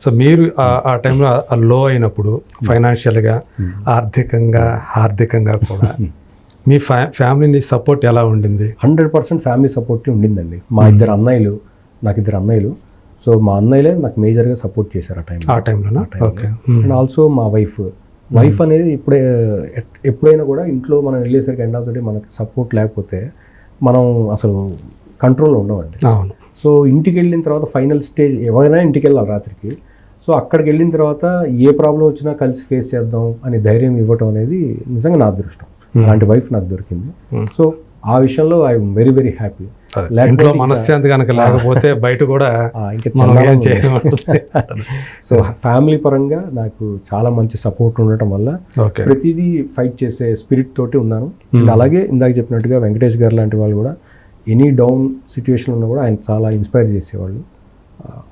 So మీరు ఆ టైంలో లో అయినప్పుడు ఫైనాన్షియల్గా, ఆర్థికంగా కూడా మీ ఫ్యామిలీని సపోర్ట్ ఎలా ఉండింది? 100% ఫ్యామిలీ సపోర్ట్ ఉండిందండి. మా నాకు ఇద్దరు అన్నయ్యలు. సో మా అన్నయ్యలే నాకు మేజర్గా సపోర్ట్ చేశారు ఆ టైంలో. ఓకే. అండ్ ఆల్సో మా వైఫ్ అనేది ఎప్పుడైనా కూడా ఇంట్లో మనం వెళ్ళేసరికి ఎండ్ ఆఫ్ ద డే మనకి సపోర్ట్ లేకపోతే మనం అసలు కంట్రోల్లో ఉండవండి. అవును. సో ఇంటికి వెళ్ళిన తర్వాత ఫైనల్ స్టేజ్ ఎవరైనా ఇంటికి వెళ్ళాలి రాత్రికి. సో అక్కడికి వెళ్ళిన తర్వాత ఏ ప్రాబ్లం వచ్చినా కలిసి ఫేస్ చేద్దాం అని ధైర్యం ఇవ్వటం అనేది నిజంగా నా అదృష్టం. అలాంటి వైఫ్ నాకు దొరికింది. సో ఆ విషయంలో ఐఎమ్ వెరీ వెరీ హ్యాపీ. ఇంట్లో మనశ్శాంతి కనుక లేకపోతే బయట కూడా సో ఫ్యామిలీ పరంగా నాకు చాలా మంచి సపోర్ట్ ఉండటం వల్ల ప్రతిదీ ఫైట్ చేసే స్పిరిట్ తోటి ఉన్నాను. అండ్ అలాగే ఇందాక చెప్పినట్టుగా వెంకటేష్ గారు లాంటి వాళ్ళు కూడా ఎనీ డౌన్ సిచ్యువేషన్ ఉన్నా కూడా ఆయన చాలా ఇన్స్పైర్ చేసేవాళ్ళు.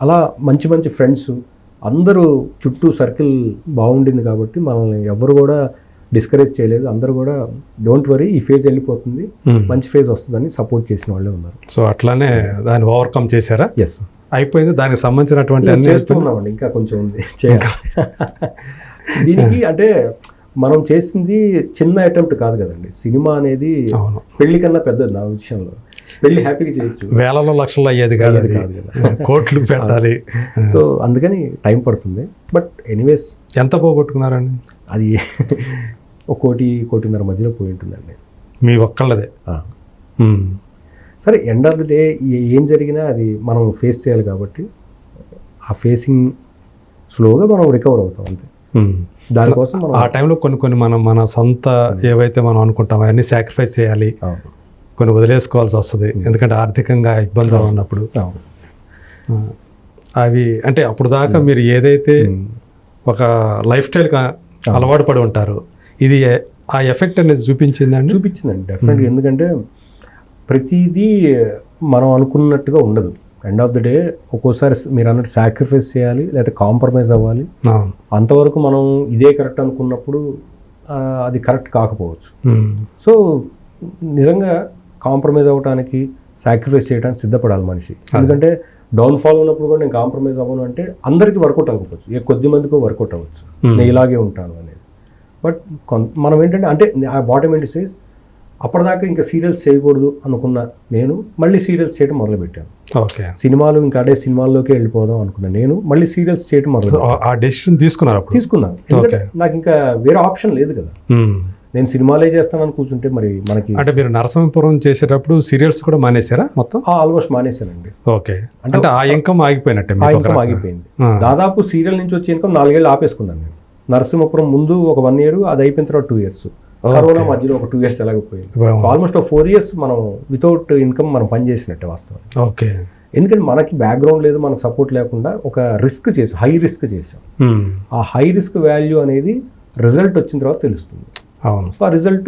అలా మంచి మంచి ఫ్రెండ్స్ అందరూ చుట్టూ సర్కిల్ బాగుండింది కాబట్టి మనల్ని ఎవరు కూడా డిస్కరేజ్ చేయలేదు. అందరూ కూడా డోంట్ వరీ, ఈ ఫేజ్ వెళ్ళిపోతుంది, మంచి ఫేజ్ వస్తుందని సపోర్ట్ చేసిన వాళ్ళే ఉన్నారు. సో అట్లానే దాన్ని ఓవర్కమ్ చేశారా? ఎస్, అయిపోయింది. దానికి సంబంధించినటువంటి చేస్తున్నామండి, ఇంకా కొంచెం ఉంది చేయాలి. దీనికి అంటే మనం చేసింది చిన్న అటెంప్ట్ కాదు కదండి. సినిమా అనేది పెళ్లి కన్నా పెద్దది నా విషయంలో. పెళ్లి హ్యాపీగా చేయొచ్చు, వేలలో లక్షల్లో అయ్యేది కాదు కదా, కోట్లు పెట్టాలి. సో అందుకని టైం పడుతుంది. బట్ ఎనీవేస్, ఎంత పోగొట్టుకున్నారండి? అది 1-1.5 మధ్యలో పోయి ఉంటుందండి. మీ ఒక్కళ్ళదే. సరే, ఎండ్ ఆఫ్ ది డే ఏం జరిగినా అది మనం ఫేస్ చేయాలి కాబట్టి ఆ ఫేసింగ్ స్లోగా మనం రికవర్ అవుతాం అంతే. దానికోసం మనం ఆ టైంలో కొన్ని మన సొంత ఏవైతే మనం అనుకుంటాం అవన్నీ సాక్రిఫైస్ చేయాలి, కొన్ని వదిలేసుకోవాల్సి వస్తుంది. ఎందుకంటే ఆర్థికంగా ఇబ్బందులు ఉన్నప్పుడు అవి అంటే అప్పుడు దాకా మీరు ఏదైతే ఒక లైఫ్ స్టైల్గా అలవాటు పడి ఉంటారో ఇది ఆ ఎఫెక్ట్ అనేది చూపించిందండి డెఫినెట్గా. ఎందుకంటే ప్రతిదీ మనం అనుకున్నట్టుగా ఉండదు. ఎండ్ ఆఫ్ ద డే ఒక్కోసారి మీరు అన్నట్టు సాక్రిఫైస్ చేయాలి, లేదా కాంప్రమైజ్ అవ్వాలి. అంతవరకు మనం ఇదే కరెక్ట్ అనుకున్నప్పుడు అది కరెక్ట్ కాకపోవచ్చు. సో నిజంగా కాంప్రమైజ్ అవ్వడానికి, సాక్రిఫైస్ చేయడానికి సిద్ధపడాలి మనిషి. ఎందుకంటే డౌన్ఫాల్ ఉన్నప్పుడు కూడా నేను కాంప్రమైజ్ అవ్వను అంటే అందరికీ వర్కౌట్ అవ్వకపోవచ్చు, కొద్ది మందికో వర్కౌట్ అవ్వచ్చు నేను ఇలాగే ఉంటాను అనేది. బట్ మనం ఏంటంటే అంటే what I mean to say అప్పటిదాకా ఇంకా సీరియల్స్ చేయకూడదు అనుకున్న నేను మళ్ళీ సీరియల్స్ చేయడం మొదలుపెట్టాను. ఓకే. సినిమాలు ఇంకా అదే సినిమాల్లోకి వెళ్ళిపోదాం అనుకున్నాను నేను, మళ్ళీ సీరియల్స్ చేయడం తీసుకున్నాను. నాకు ఇంకా వేరే ఆప్షన్ లేదు కదా. నేను సినిమాలే చేస్తానని కూర్చుంటే మరి మనకి. అంటే మీరు నరసింహపురం చేసేటప్పుడు సీరియల్స్ కూడా మానేశారా మొత్తం? ఆల్మోస్ట్ మానేశానండి. ఓకే. అంటే ఆ ఇన్కమ్ ఆగిపోయినట్టే? ఆ ఇన్కమ్ ఆగిపోయింది. దాదాపు సీరియల్ నుంచి వచ్చే ఇన్కమ్ 4 ఏళ్ళు ఆపేసుకున్నాను నేను. నరసింహపురం ముందు ఒక 1 year, అది అయిపోయిన తర్వాత 2 years, కరోనా మధ్యలో ఒక 2 years ఎలాగపోయింది. ఆల్మోస్ట్ 4 years మనం వితౌట్ ఇన్కమ్ మనం పనిచేసినట్టే వాస్తవం. ఓకే. ఎందుకంటే మనకి బ్యాక్గ్రౌండ్ లేదు, మనకు సపోర్ట్ లేకుండా ఒక రిస్క్ చేసాం, హై రిస్క్ చేసాం. ఆ హై రిస్క్ వాల్యూ అనేది రిజల్ట్ వచ్చిన తర్వాత తెలుస్తుంది. అవును. సో ఆ రిజల్ట్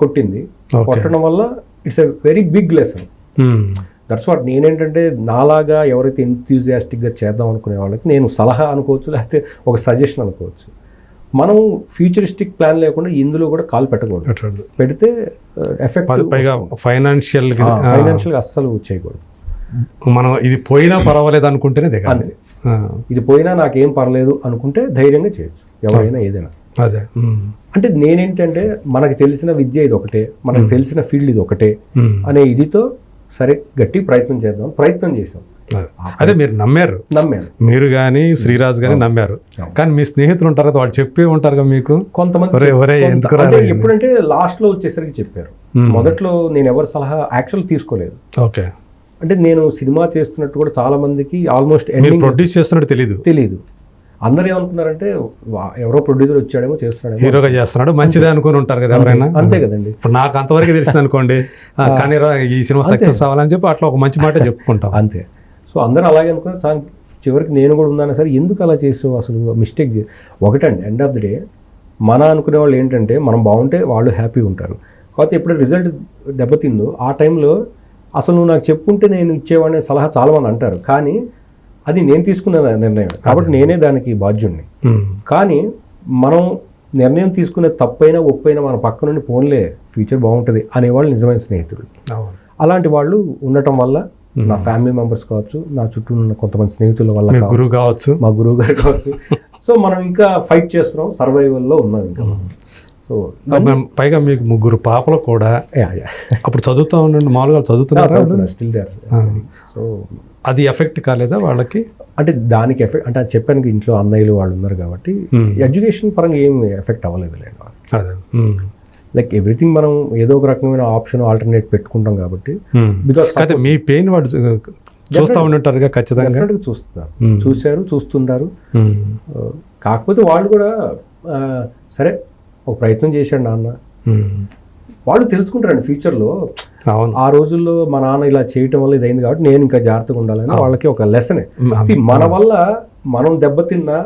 కొట్టింది. కొట్టడం వల్ల it's a very big lesson. That's what. నేనేంటంటే నాలాగా ఎవరైతే ఎంతూజియాస్టిక్గా చేద్దాం అనుకునే వాళ్ళకి నేను సలహా అనుకోవచ్చు, లేకపోతే ఒక సజెషన్ అనుకోవచ్చు. మనం ఫ్యూచరిస్టిక్ ప్లాన్ లేకుండా ఇందులో కూడా కాలు పెట్టకూడదు. పెడితే ఎఫెక్ట్ ఫైనాన్షియల్గా అస్సలు చేయకూడదు. మనం ఇది పోయినా పర్వాలేదు అనుకుంటేనే దిగాలి. ఇది పోయినా నాకేం పర్లేదు అనుకుంటే ధైర్యంగా చేయొచ్చు ఎవరైనా ఏదైనా. అదే అంటే నేనేంటంటే మనకు తెలిసిన విద్య ఇది ఒకటే, మనకు తెలిసిన ఫీల్డ్ ఇది ఒకటే అనే ఇదితో సరే గట్టి ప్రయత్నం చేసాం. అదే మీరు నమ్మారు. మీరు కానీ శ్రీరాజ్ కానీ నమ్మారు. కానీ మీ స్నేహితులు ఉంటారు కదా, వాళ్ళు చెప్పే ఉంటారు కదా మీకు కొంతమంది. ఎప్పుడంటే లాస్ట్ లో వచ్చేసరికి చెప్పారు. మొదట్లో నేను ఎవరి సలహా యాక్చువల్ తీసుకోలేదు. ఓకే. అంటే నేను సినిమా చేస్తున్నట్టు కూడా చాలా మందికి ఆల్మోస్ట్ ప్రొడ్యూస్ చేస్తున్నట్టు తెలియదు. అందరూ ఏమనుకున్నారంటే ఎవరో ప్రొడ్యూసర్ వచ్చాడేమో చేస్తున్నాడు, హీరోగా చేస్తున్నాడు, మంచిదే అనుకుని ఉంటారు కదా ఎవరైనా. అంతే కదండి. ఇప్పుడు నాకు అంతవరకు తెలిసింది అనుకోండి, కానీ ఈ సినిమా సక్సెస్ అవ్వాలని చెప్పి అట్లా ఒక మంచి మాట చెప్పుకుంటాం అంతే. సో అందరూ అలాగే అనుకున్నారు. చివరికి నేను కూడా ఉన్నాను సరే, ఎందుకు అలా చేసావు అసలు మిస్టేక్ ఒకటండి. ఎండ్ ఆఫ్ ది డే మన అనుకునే వాళ్ళు ఏంటంటే మనం బాగుంటే వాళ్ళు హ్యాపీగా ఉంటారు. కాకపోతే ఎప్పుడు రిజల్ట్ దెబ్బతిందో ఆ టైంలో అసలు నువ్వు నాకు చెప్పుంటే నేను ఇచ్చేవాడిని సలహా చాలామంది అంటారు. కానీ అది నేను తీసుకున్న నిర్ణయం కాబట్టి నేనే దానికి బాధ్యుడిని. కానీ మనం నిర్ణయం తీసుకునే తప్పైనా ఒప్పైనా మన పక్క నుండి పోన్లే ఫ్యూచర్ బాగుంటుంది అనేవాళ్ళు నిజమైన స్నేహితులు. అలాంటి వాళ్ళు ఉండటం వల్ల నా ఫ్యామిలీ మెంబర్స్ కావచ్చు, నా చుట్టూ ఉన్న కొంతమంది స్నేహితుల వల్ల కావచ్చు, గురువు కావచ్చు, మా గురువు గారు కావచ్చు. సో మనం ఇంకా ఫైట్ చేస్తున్నాం, సర్వైవల్లో ఉన్నాం ఇంకా. సో పైగా మీకు 3 పాపలు కూడా. అప్పుడు చదువుతూ ఉండండి, మామూలుగా చదువుతున్నారు స్టిల్ దే. సో అది ఎఫెక్ట్ కాలేదా వాళ్ళకి? అంటే దానికి ఎఫెక్ట్ అంటే చెప్పాను, ఇంట్లో అన్నయ్యలు వాళ్ళు ఉన్నారు కాబట్టి ఎడ్యుకేషన్ పరంగా ఏం ఎఫెక్ట్ అవ్వలేదు లేండి. అదే లైక్ ఎవ్రీథింగ్ మనం ఏదో ఒక రకమైన ఆప్షన్ ఆల్టర్నేట్ పెట్టుకుంటాం కాబట్టి. బికాస్ అయితే మీ పెయిన్ వాడు చూస్తూ ఉంటుంటారుగా ఖచ్చితంగా. చూశారు, చూస్తున్నారు. కాకపోతే వాళ్ళు కూడా సరే ఒక ప్రయత్నం చేశాడు నాన్న, వాళ్ళు తెలుసుకుంటారండి ఫ్యూచర్లో. ఆ రోజుల్లో మా నాన్న ఇలా చేయటం వల్ల ఇది అయింది కాబట్టి నేను ఇంకా జాగ్రత్తగా ఉండాలని వాళ్ళకి ఒక లెసనే. మన వల్ల మనం దెబ్బతిన్నా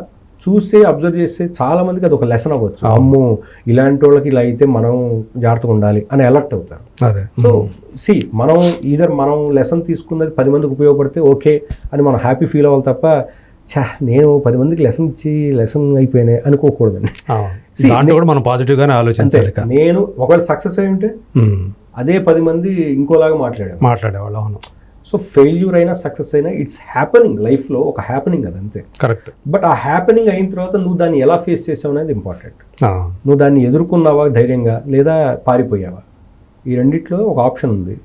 చూసి అబ్జర్వ్ చేస్తే చాలా మందికి అది ఒక లెసన్ అవ్వచ్చు. అమ్మో ఇలాంటి వాళ్ళకి ఇలా అయితే మనం జాగ్రత్తగా ఉండాలి అని అలర్ట్ అవుతారు. సో మనం మనం లెసన్ తీసుకున్నది 10 మందికి ఉపయోగపడితే ఓకే అని మనం హ్యాపీ ఫీల్ అవ్వాలి తప్ప నేను 10 మందికి లెసన్ అయిపోయినాయి అనుకోకూడదండి. కూడా మనం పాజిటివ్ గానే ఆలోచించాలి. నేను ఒకవేళ సక్సెస్ అయి ఉంటే అదే 10 మంది ఇంకోలాగా మాట్లాడేవాళ్ళు. అవును. సో ఫెయిల్యూర్ అయినా సక్సెస్ అయినా ఇట్స్ హ్యాపెనింగ్, లైఫ్లో ఒక హ్యాపెనింగ్ అది అంతే. కరెక్ట్. బట్ ఆ హ్యాపెనింగ్ అయిన తర్వాత నువ్వు దాన్ని ఎలా ఫేస్ చేసావు అనేది ఇంపార్టెంట్. నువ్వు దాన్ని ఎదుర్కొన్నావా ధైర్యంగా, లేదా పారిపోయావా? ఈ రెండిట్లో ఒక ఆప్షన్ ఉంది.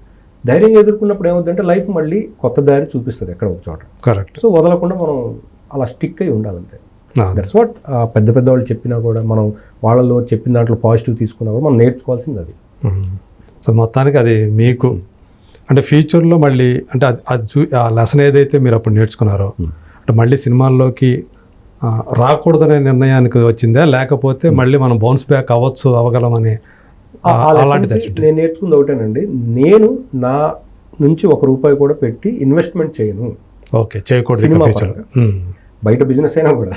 ధైర్యంగా ఎదుర్కొన్నప్పుడు ఏమవుతుందంటే లైఫ్ మళ్ళీ కొత్త దారి చూపిస్తుంది ఎక్కడ ఒక చోట. కరెక్ట్. సో వదలకుండా మనం అలా స్టిక్ అయి ఉండాలంతే. దట్స్ వాట్ పెద్ద పెద్ద వాళ్ళు చెప్పినా కూడా మనం వాళ్ళలో చెప్పిన దాంట్లో పాజిటివ్ తీసుకున్నా కూడా మనం నేర్చుకోవాల్సింది అది. సో మొత్తానికి అది మీకు అంటే ఫ్యూచర్లో మళ్ళీ అంటే అది ఆ లెసన్ ఏదైతే మీరు అప్పుడు నేర్చుకున్నారో అంటే మళ్ళీ సినిమాల్లోకి రాకూడదనే నిర్ణయానికి వచ్చిందా, లేకపోతే మళ్ళీ మనం బౌన్స్ బ్యాక్ అవ్వగలమని? నేను నేర్చుకుంది ఒకటేనండి, నేను నా నుంచి ₹1 కూడా పెట్టి ఇన్వెస్ట్మెంట్ చేయను. ఓకే, చేయకూడదు. బయట బిజినెస్ అయినా కూడా.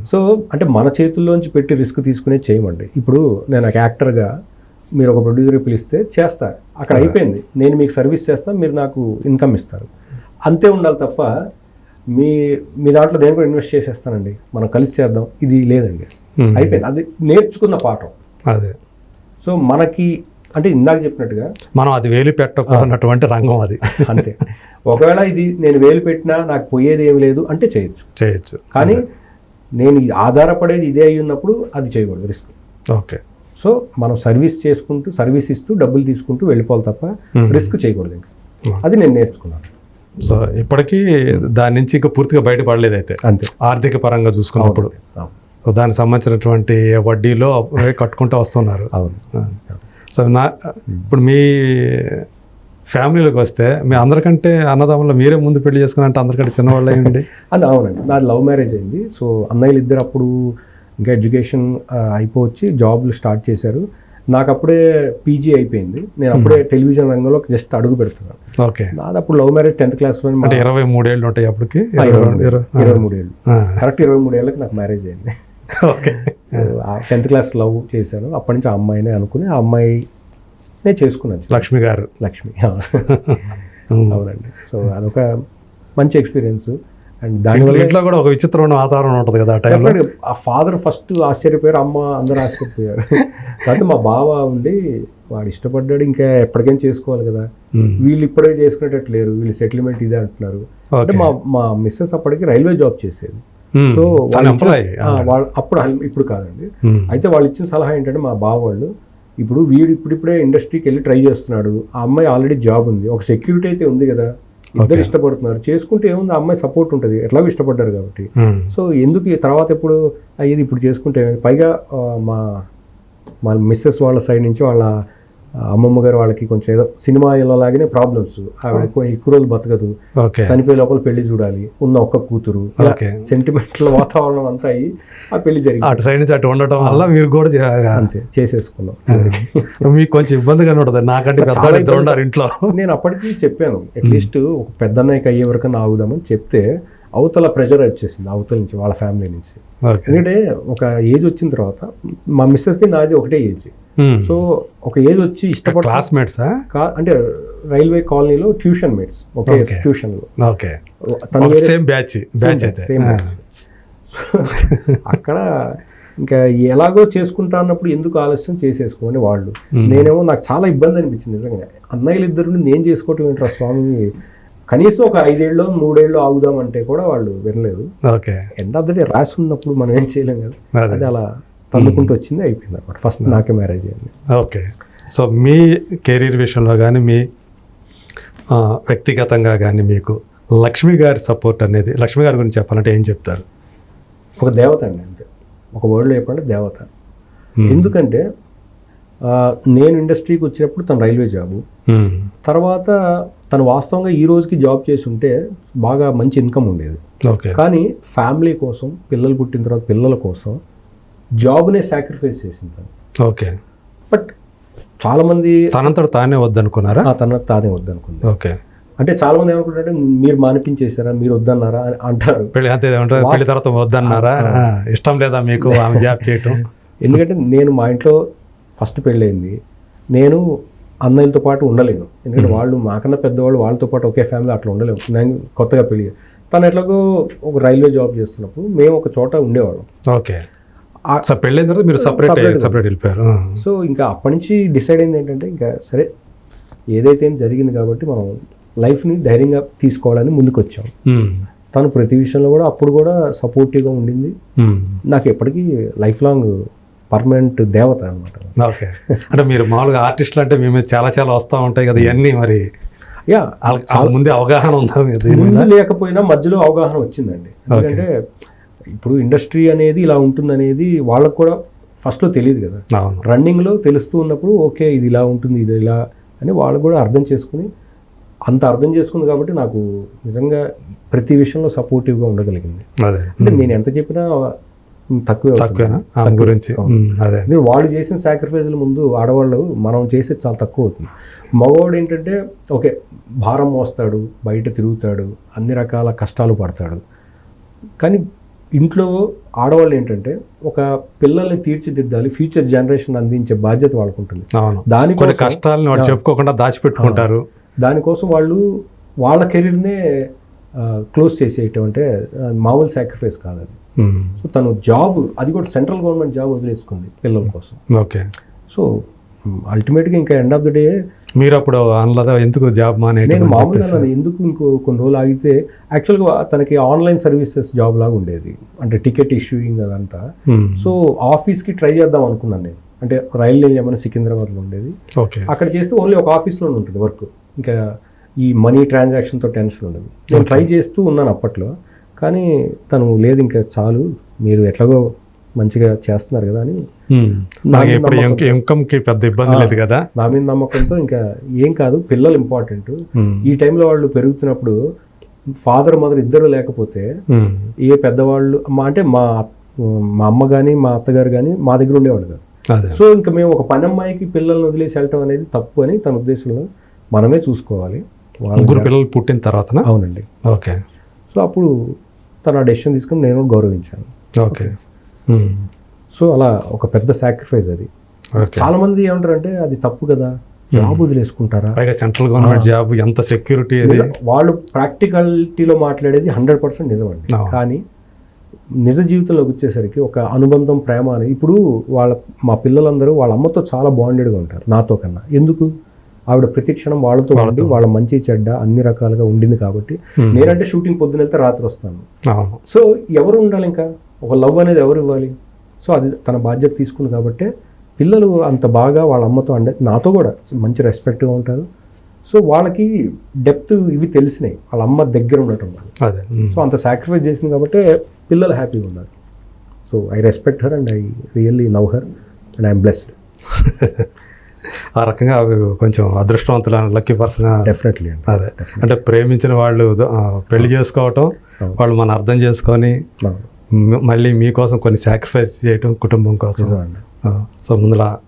సో అంటే మన చేతుల్లోంచి పెట్టి రిస్క్ తీసుకునే చేయమండి. ఇప్పుడు నేను ఒక యాక్టర్గా మీరు ఒక ప్రొడ్యూసర్ పిలిస్తే చేస్తా, అక్కడ అయిపోయింది. నేను మీకు సర్వీస్ చేస్తాను, మీరు నాకు ఇన్కమ్ ఇస్తారు, అంతే ఉండాలి తప్ప మీ దాంట్లో నేను కూడా ఇన్వెస్ట్ చేసేస్తానండి, మనం కలిసి చేద్దాం, ఇది లేదండి. అయిపోయింది, అది నేర్చుకున్న పాఠం. అదే. సో మనకి అంటే ఇందాక చెప్పినట్టుగా మనం అది వేలు పెట్టకున్నటువంటి రంగం అది అంతే. ఒకవేళ ఇది నేను వేలు పెట్టినా నాకు పోయేది ఏమి లేదు అంటే చేయొచ్చు. కానీ నేను ఆధారపడేది ఇదే అయి ఉన్నప్పుడు అది చేయకూడదు, రిస్క్. ఓకే. సో మనం సర్వీస్ ఇస్తూ డబ్బులు తీసుకుంటూ వెళ్ళిపోవాలి తప్ప రిస్క్ చేయకూడదు. ఇంకా అది నేను నేర్చుకున్నాను. సో ఇప్పటికీ దాని నుంచి ఇంకా పూర్తిగా బయటపడలేదు అయితే అంతే. ఆర్థిక పరంగా చూసుకున్నప్పుడు దానికి సంబంధించినటువంటి వడ్డీలో కట్టుకుంటూ వస్తున్నారు. సో ఇప్పుడు మీ ఫ్యామిలీలోకి వస్తే మీ అందరికంటే అన్నదమ్ములు మీరే ముందు పెళ్లి చేసుకున్నారంటే అందరికంటే చిన్నవాళ్ళు అయ్యండి. అది అవునండి, నాది లవ్ మ్యారేజ్ అయింది. సో అన్నయ్యలు ఇద్దరు అప్పుడు ఇంకా ఎడ్యుకేషన్ అయిపోవచ్చి జాబ్లు స్టార్ట్ చేశారు. నాకు అప్పుడే పీజీ అయిపోయింది, నేను అప్పుడే టెలివిజన్ రంగంలో జస్ట్ అడుగు పెడుతున్నాను. ఓకే. నాది అప్పుడు లవ్ మ్యారేజ్ 10th క్లాస్లో. 23 ఏళ్ళు ఉంటాయి అప్పటికి. 23 ఏళ్ళు కరెక్ట్. 23 ఏళ్ళకి నాకు మ్యారేజ్ అయింది. ఓకే. 10th క్లాస్ లవ్ చేశాను. అప్పటి నుంచి ఆ అమ్మాయినే అనుకుని ఆ అమ్మాయినే చేసుకున్నాను. లక్ష్మి. అవునండి. సో అదొక మంచి ఎక్స్పీరియన్స్. అండ్ దానివల్ల ఇంట్లో కూడా ఒక విచిత్రమైన వాతావరణం ఉంటుంది కదా ఆ టైంలో. ఆ ఫాదర్ ఫస్ట్ ఆశ్చర్యపోయారు, అమ్మ అందరూ ఆశ్చర్యపోయారు. కాబట్టి మా బావ ఉండి వాడు ఇష్టపడ్డాడు, ఇంకా ఎప్పటికైనా చేసుకోవాలి కదా, వీళ్ళు ఇప్పుడే చేసుకునేటట్టు లేరు, వీళ్ళు సెటిల్మెంట్ ఇదే అంటున్నారు. అంటే మా మిస్సెస్ అప్పటికి రైల్వే జాబ్ చేసేది. సో వాళ్ళు అప్పుడు, ఇప్పుడు కాదండి. అయితే వాళ్ళు ఇచ్చిన సలహా ఏంటంటే మా బావ వాళ్ళు, ఇప్పుడు వీడు ఇప్పుడిప్పుడే ఇండస్ట్రీకి వెళ్ళి ట్రై చేస్తున్నాడు, ఆ అమ్మాయి ఆల్రెడీ జాబ్ ఉంది, ఒక సెక్యూరిటీ అయితే ఉంది కదా, ఇద్దరు ఇష్టపడుతున్నారు, చేసుకుంటే ఏముంది, ఆ అమ్మాయి సపోర్ట్ ఉంటుంది, ఎట్లాగో ఇష్టపడ్డారు కాబట్టి. సో ఎందుకు తర్వాత ఎప్పుడు అయ్యేది, ఇప్పుడు చేసుకుంటే. పైగా మా మిస్సెస్ వాళ్ళ సైడ్ నుంచి వాళ్ళ అమ్మమ్మ గారు వాళ్ళకి కొంచెం ఏదో సినిమాలో లాగానే ప్రాబ్లమ్స్, ఆవిడ ఎక్కువ రోజులు బతకదు, చనిపోయే లోపల పెళ్లి చూడాలి, ఉన్న ఒక్క కూతురు, సెంటిమెంటల్ వాతావరణం అంతా అయ్యి ఆ పెళ్లి జరిగింది. అటు సైడ్ నుంచి అటు ఉండటం వల్ల మీరు కూడా అంతే చేసేసుకున్నాం. మీకు కొంచెం ఇబ్బందిగా ఉంటుంది, నాకంటే ఇంట్లో. నేను అప్పటికి చెప్పాను, అట్లీస్ట్ ఒక పెద్దన్నయ్యకి అయ్యే వరకు ఆగుదామని చెప్తే అవతల ప్రెషర్ వచ్చేసింది, అవతల నుంచి వాళ్ళ ఫ్యామిలీ నుంచి. ఎందుకంటే ఒక ఏజ్ వచ్చిన తర్వాత మా మిస్సెస్ది నాది ఒకటే ఏజ్. సో ఒక ఏజ్ వచ్చి ఇష్టపడ క్లాస్మేట్స్ అంటే రైల్వే కాలనీలో ట్యూషన్ మేట్స్, ఒకే ట్యూషన్ లో. అక్కడ ఇంకా ఎలాగో చేసుకుంటా అన్నప్పుడు ఎందుకు ఆలస్యం చేసేసుకోని వాళ్ళు. నేనేమో నాకు చాలా ఇబ్బంది అనిపించింది నిజంగా, అన్నయ్యలు ఇద్దరు నేను చేసుకోవటం ఏంట్రా స్వామి, కనీసం ఒక 5 ఏళ్ళు 3 ఏళ్ళు ఆగుదామంటే కూడా వాళ్ళు వినలేదు. Okay. End of the day రాసి ఉన్నప్పుడు మనం ఏం చేయలేం కదా, అదే. అది అలా తన్నుకుంటూ వచ్చింది, అయిపోయింది అనమాట. ఫస్ట్ నాకే మ్యారేజ్ అయింది. ఓకే. సో మీ కెరీర్ విషయంలో కానీ మీ వ్యక్తిగతంగా కానీ మీకు లక్ష్మి గారి సపోర్ట్ అనేది, లక్ష్మి గారి గురించి చెప్పాలంటే ఏం చెప్తారు? ఒక దేవత అండి, అంతే. ఒక వర్డ్లో చెప్పాలంటే దేవత. ఎందుకంటే నేను ఇండస్ట్రీకి వచ్చినప్పుడు తను రైల్వే జాబు, తర్వాత తను వాస్తవంగా ఈ రోజుకి జాబ్ చేసి ఉంటే బాగా మంచి ఇన్కమ్ ఉండేది. ఓకే. కానీ ఫ్యామిలీ కోసం, పిల్లలు పుట్టిన తర్వాత పిల్లల కోసం జాబ్నే సాక్రిఫైస్ చేసింది తను. ఓకే. బట్ చాలామంది తనంతట తానే వద్దనుకున్నారా? తానే వద్దనుకుంది. ఓకే. అంటే చాలా మంది ఏమనుకుంటారంటే మీరు మానిపించేశారా, మీరు వద్దన్నారా అని అంటారు. పెళ్లి అంతే ఏమంటారు, పెళ్లి తర్వాత వద్దన్నారా, ఇష్టం లేదా మీకు ఆమె జాబ్ చేయటం? ఎందుకంటే నేను మా ఇంట్లో ఫస్ట్ పెళ్ళయింది, నేను అన్నయ్యలతో పాటు ఉండలేను. ఎందుకంటే వాళ్ళు మాకన్నా పెద్దవాళ్ళు, వాళ్ళతో పాటు ఒకే ఫ్యామిలీ అట్లా ఉండలేము. నేను కొత్తగా పెళ్ళి, తను ఎట్లాగో ఒక రైల్వే జాబ్ చేస్తున్నప్పుడు మేము ఒక చోట ఉండేవాళ్ళం. ఓకే. సో పెళ్ళైన తర్వాత మీరు సపరేట్ వెళ్ళిపోయారు. సో ఇంకా అప్పటి నుంచి డిసైడ్ అయింది ఏంటంటే, ఇంకా సరే ఏదైతే జరిగింది కాబట్టి మనం లైఫ్ని ధైర్యంగా తీసుకోవాలని ముందుకు వచ్చాం. తను ప్రతి విషయంలో కూడా అప్పుడు కూడా సపోర్టివ్గా ఉండింది. నాకు ఎప్పటికీ లైఫ్ లాంగ్ పర్మనెంట్ దేవత అనమాట. ఓకే. అంటే మీరు మామూలుగా ఆర్టిస్టులు అంటే మీ మీద చాలా చాలా వస్తూ ఉంటాయి కదా, ఇవన్నీ మరి ముందే అవగాహన ఉందా? ముందు లేకపోయినా మధ్యలో అవగాహన వచ్చిందండి. ఎందుకంటే ఇప్పుడు ఇండస్ట్రీ అనేది ఇలా ఉంటుందనేది వాళ్ళకు కూడా ఫస్ట్లో తెలియదు కదా. రన్నింగ్లో తెలుస్తూ ఉన్నప్పుడు ఓకే ఇది ఇలా ఉంటుంది, ఇది ఇలా అని వాళ్ళు కూడా అర్థం చేసుకుని, అంత అర్థం చేసుకుంది కాబట్టి నాకు నిజంగా ప్రతి విషయంలో సపోర్టివ్గా ఉండగలిగింది. అంటే నేను ఎంత చెప్పినా తక్కువేనా గురించి? వాళ్ళు చేసిన సాక్రిఫైస్ల ముందు ఆడవాళ్ళు మనం చేసేది చాలా తక్కువ అవుతుంది. మగవాడు ఏంటంటే ఓకే భారం మోస్తాడు, బయట తిరుగుతాడు, అన్ని రకాల కష్టాలు పడతాడు. కానీ ఇంట్లో ఆడవాళ్ళు ఏంటంటే ఒక పిల్లల్ని తీర్చిదిద్దాలి, ఫ్యూచర్ జనరేషన్ అందించే బాధ్యత వాళ్ళకు ఉంటుంది. దానికోసం కష్టాలను వాళ్ళు చెప్పుకోకుండా దాచిపెట్టుకుంటారు. దానికోసం వాళ్ళు వాళ్ళ కెరీర్నే క్లోజ్ చేసేయటం అంటే మామూలు సాక్రిఫైస్ కాదు అది. సో తను జాబ్, అది కూడా సెంట్రల్ గవర్నమెంట్ జాబ్ వదిలేసుకుంది పిల్లల కోసం. ఓకే. సో అల్టిమేట్గా ఇంకా ఎండ్ ఆఫ్ ద డే మీరు అప్పుడు అనలేదా ఎందుకు జాబ్ మానేయడం? నేను మామూలుగా ఎందుకు ఇంకో కొన్ని రోజులు ఆగితే, యాక్చువల్గా తనకి ఆన్లైన్ సర్వీసెస్ జాబ్ లాగా ఉండేది, అంటే టికెట్ ఇష్యూయింగ్ అదంతా. సో ఆఫీస్కి ట్రై చేద్దాం అనుకున్నాను నేను. అంటే రైల్వే ఏమైనా సికింద్రాబాద్లో ఉండేది, అక్కడ చేస్తే ఓన్లీ ఒక ఆఫీస్లోనే ఉంటుంది వర్క్, ఇంకా ఈ మనీ ట్రాన్సాక్షన్తో టెన్షన్ ఉండదు. నేను ట్రై చేస్తూ ఉన్నాను అప్పట్లో. కానీ తను లేదు ఇంకా చాలు, మీరు ఎట్లాగో మంచిగా చేస్తున్నారు కదా అని, ఇన్కమ్కి పెద్ద ఇబ్బంది లేదు కదా, నా మీద నమ్మకంతో ఇంకా ఏం కాదు, పిల్లలు ఇంపార్టెంట్. ఈ టైంలో వాళ్ళు పెరుగుతున్నప్పుడు ఫాదర్ మదర్ ఇద్దరు లేకపోతే ఏ పెద్దవాళ్ళు అంటే మా అమ్మ కానీ మా అత్తగారు కానీ మా దగ్గర ఉండేవాళ్ళు కాదు. సో ఇంకా మేము ఒక పని అమ్మాయికి పిల్లల్ని వదిలేసి వెళ్ళటం అనేది తప్పు అని తన ఉద్దేశంలో మనమే చూసుకోవాలి. ముగ్గురు పిల్లలు పుట్టిన తర్వాత? అవునండి. ఓకే. సో అప్పుడు తన డెసిషన్ తీసుకుని నేను గౌరవించాను. ఓకే. సో అలా ఒక పెద్ద సాక్రిఫైస్ అది. చాలా మంది ఏమంటారంటే అది తప్పు కదా, జాబ్ వదిలేసుకుంటారా, పైగా సెంట్రల్ గవర్నమెంట్ జాబ్, ఎంత సెక్యూరిటీ. వాళ్ళు ప్రాక్టికాలిటీలో మాట్లాడేది 100% నిజమండి. కానీ నిజ జీవితంలోకి వచ్చేసరికి ఒక అనుబంధం, ప్రేమ అనేది, ఇప్పుడు మా పిల్లలందరూ వాళ్ళ అమ్మతో చాలా బాండెడ్గా ఉంటారు నాతో కన్నా. ఎందుకు? ఆవిడ ప్రతి క్షణం వాళ్ళతో ఉండి వాళ్ళ మంచి చెడ్డ అన్ని రకాలుగా ఉండింది కాబట్టి. నేనంటే షూటింగ్ పొద్దున వెళ్తే రాత్రి వస్తాను. సో ఎవరు ఉండాలి, ఇంకా ఒక లవ్ అనేది ఎవరు ఇవ్వాలి? సో అది తన బాధ్యత తీసుకుంది కాబట్టి పిల్లలు అంత బాగా వాళ్ళ అమ్మతో నాతో కూడా మంచి రెస్పెక్ట్గా ఉంటారు. సో వాళ్ళకి డెప్త్ ఇవి తెలిసినాయి, వాళ్ళ అమ్మ దగ్గర ఉండటం వల్ల. సో అంత సాక్రిఫైస్ చేసింది కాబట్టి పిల్లలు హ్యాపీగా ఉన్నారు. So I respect her and I really love her and I'm blessed. ఆ రకంగా కొంచెం అదృష్టవంతులు, లక్కీ పర్సన్. డెఫినెట్లీ. అదే, అంటే ప్రేమించిన వాళ్ళు పెళ్లి చేసుకోవటం, వాళ్ళు మనం అర్థం చేసుకొని మళ్ళీ మీకోసం కొన్ని సాక్రిఫైస్ చేయటం కుటుంబం కోసం. సో ముందులా